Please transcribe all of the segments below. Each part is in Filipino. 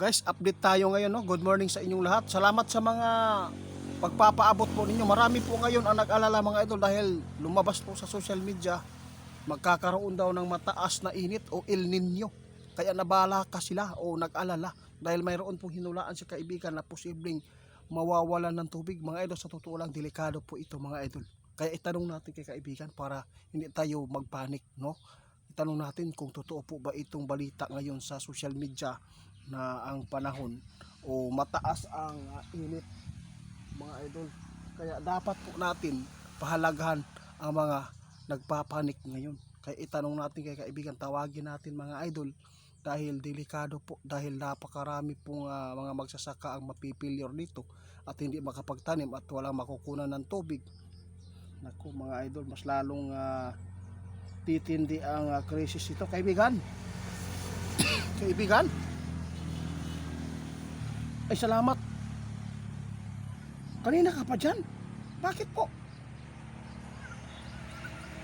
Guys, update tayo ngayon, no? Good morning sa inyong lahat. Salamat sa mga pagpapaabot po ninyo. Marami po ngayon ang nag-alala mga idol dahil lumabas po sa social media magkakaroon daw ng mataas na init o El Nino. Kaya nabalaka sila o nag-alala dahil mayroon pong hinulaan sa kaibigan na posibleng mawawalan ng tubig. Mga idol, sa totoo lang delikado po ito mga idol. Kaya itanong natin kay kaibigan para hindi tayo magpanik, no? Itanong natin kung totoo po ba itong balita ngayon sa social media na ang panahon o mataas ang init mga idol. Kaya dapat po natin pahalagahan ang mga nagpapanik ngayon. Kaya itanong natin kay kaibigan, tawagin natin mga idol dahil delikado po, dahil napakarami pong mga magsasaka ang mapipilyor dito at hindi makapagtanim at walang makukunan ng tubig. Naku mga idol, mas lalong titindi ang krisis ito kaibigan. Kaibigan, ay salamat, kanina ka pa dyan, bakit po?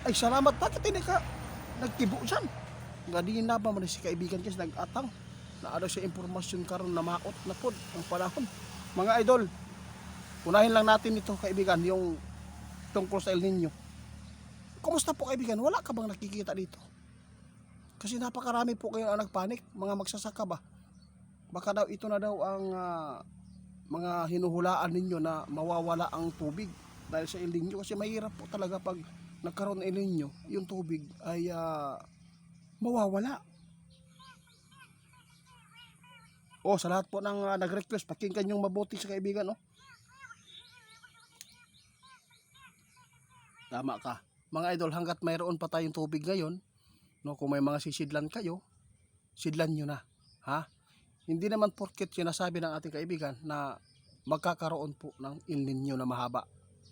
Ay salamat, bakit hindi ka nagtibo dyan? Ganina ba man si kaibigan kasi nag-atang na ano sa impormasyon karon na maot na po ang panahon. Mga idol, unahin lang natin ito kaibigan, yung tungkol sa El Nino. Kumusta po kaibigan? Wala ka bang nakikita dito? Kasi napakarami po kayo ang nagpanik, mga magsasaka ba? Baka daw ito na daw ang mga hinuhulaan ninyo na mawawala ang tubig dahil sa El Nino. Kasi mahirap po talaga pag nagkaroon ng El Nino, yung tubig ay mawawala. O sa lahat po ng nag-request, pakinggan yung mabuti sa kaibigan, no? Tama ka. Mga idol, hanggat mayroon pa tayong tubig ngayon, no, kung may mga sisidlan kayo, sidlan nyo na. Ha? Hindi naman porket sinasabi ng ating kaibigan na magkakaroon po ng El Nino na mahaba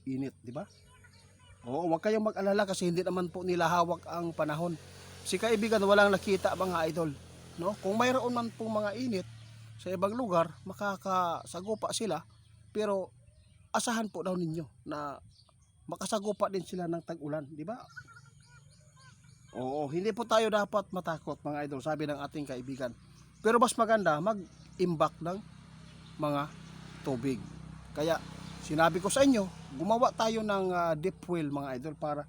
init, di ba? Oo, huwag kayong mag-alala kasi hindi naman po nila hawak ang panahon. Si kaibigan walang nakita mga idol, no? Kung mayroon man po mga init sa ibang lugar, makakasagupa sila, pero asahan po daw ninyo na makasagupa din sila ng tag-ulan, di ba? Oo, hindi po tayo dapat matakot mga idol, sabi ng ating kaibigan. Pero mas maganda mag-imbak ng mga tubig. Kaya sinabi ko sa inyo, gumawa tayo ng deep well mga idol para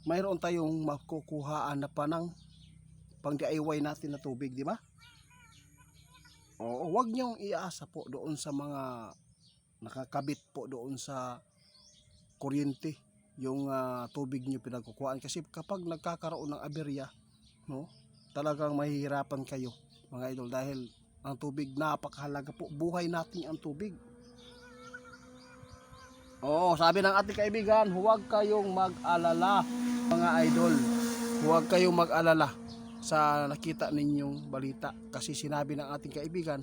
mayroon tayong makukuhaan na panang pang DIY natin na tubig, di ba? Oo, wag niyong iasa po doon sa mga nakakabit po doon sa kuryente yung tubig niyo pinagkukuhaan kasi kapag nagkakaroon ng aberya, no, talagang mahihirapan kayo mga idol dahil ang tubig napakahalaga po, buhay natin ang tubig. Oo, sabi ng ating kaibigan, huwag kayong mag-alala mga idol, huwag kayong mag-alala sa nakita ninyong balita kasi sinabi ng ating kaibigan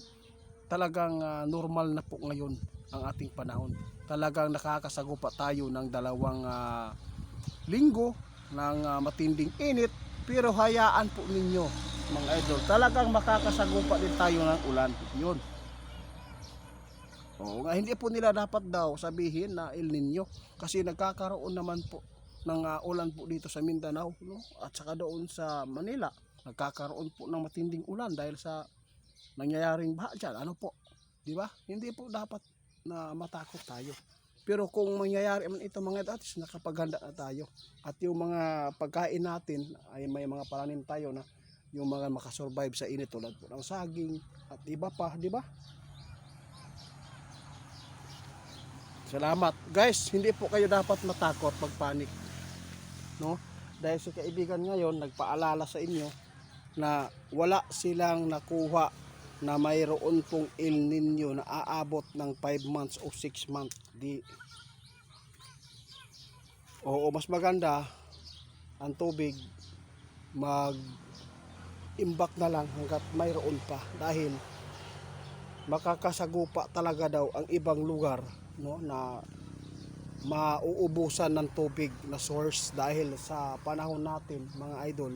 talagang normal na po ngayon ang ating panahon. Talagang nakakasagupa tayo ng 2 linggo ng matinding init, pero hayaan po ninyo mga idol, talagang makakasagupa din tayo ng ulan. Yun. Oo nga, hindi po nila dapat daw sabihin na El Nino kasi nagkakaroon naman po ng ulan po dito sa Mindanao, no? At saka doon sa Manila nagkakaroon po ng matinding ulan dahil sa nangyayaring baha dyan. Ano po, di ba? Hindi po dapat na matakot tayo. Pero kung mangyayari man ito mga datis, nakapaghanda na tayo. At yung mga pagkain natin ay may mga pananim tayo na yung mga makasurvive sa init tulad po ng saging at iba pa, di ba? Salamat. Guys, hindi po kayo dapat matakot, magpanik, no? Dahil si kaibigan ngayon nagpaalala sa inyo na wala silang nakuha na mayroon pong El Nino na aabot ng 5 months o 6 months. Oo, mas maganda ang tubig mag-imbak na lang hanggat mayroon pa dahil makakasagupa talaga daw ang ibang lugar, no, na mauubusan ng tubig na source dahil sa panahon natin mga idol.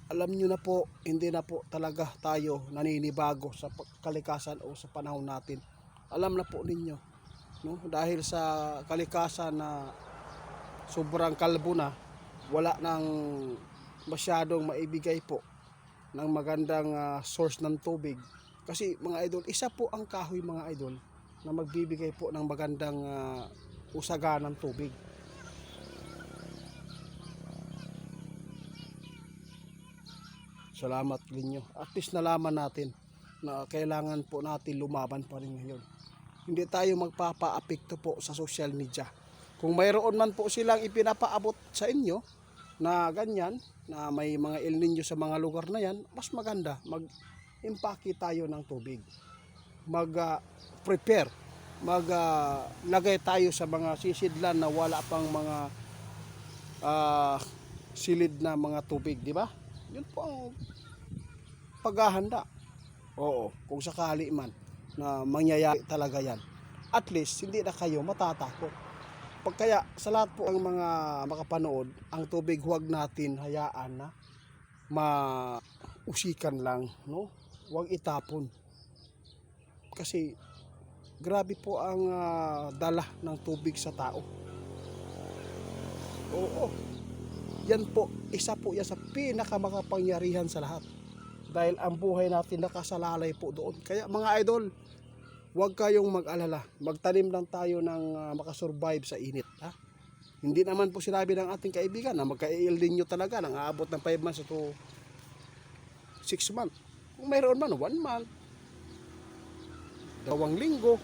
Alam nyo na po, hindi na po talaga tayo naninibago sa kalikasan o sa panahon natin. Alam na po ninyo, no? Dahil sa kalikasan na sobrang kalbo na, wala nang masyadong maibigay po ng magandang source ng tubig. Kasi mga idol, isa po ang kahoy mga idol na magbibigay po ng magandang usaga ng tubig. Salamat ninyo. At least nalaman natin na kailangan po natin lumaban pa rin ngayon. Hindi tayo magpapa-apekto po sa social media. Kung mayroon man po silang ipinapaabot sa inyo na ganyan, na may mga El Nino sa mga lugar na yan, mas maganda mag-impake tayo ng tubig. Mag-prepare, maglagay tayo sa mga sisidlan na wala pang mga silid na mga tubig, di ba? Yun po ang paghahanda. Oo, kung sakali man na mangyayari talaga yan, at least hindi na kayo matatakot. Kaya sa lahat po ang mga makapanood, ang tubig huwag natin hayaan na mausikan lang, no? Huwag itapon. Kasi grabe po ang dala ng tubig sa tao. Oo. Yan po, isa po yan sa pinakamakapangyarihan sa lahat. Dahil ang buhay natin nakasalalay po doon. Kaya mga idol, huwag kayong mag-alala. Magtanim lang tayo ng makasurvive sa init. Ha? Hindi naman po sinabi ng ating kaibigan na magka-El Nino talaga nang aabot ng 5 months to 6 months. Kung mayroon man, 1 month, 2 linggo,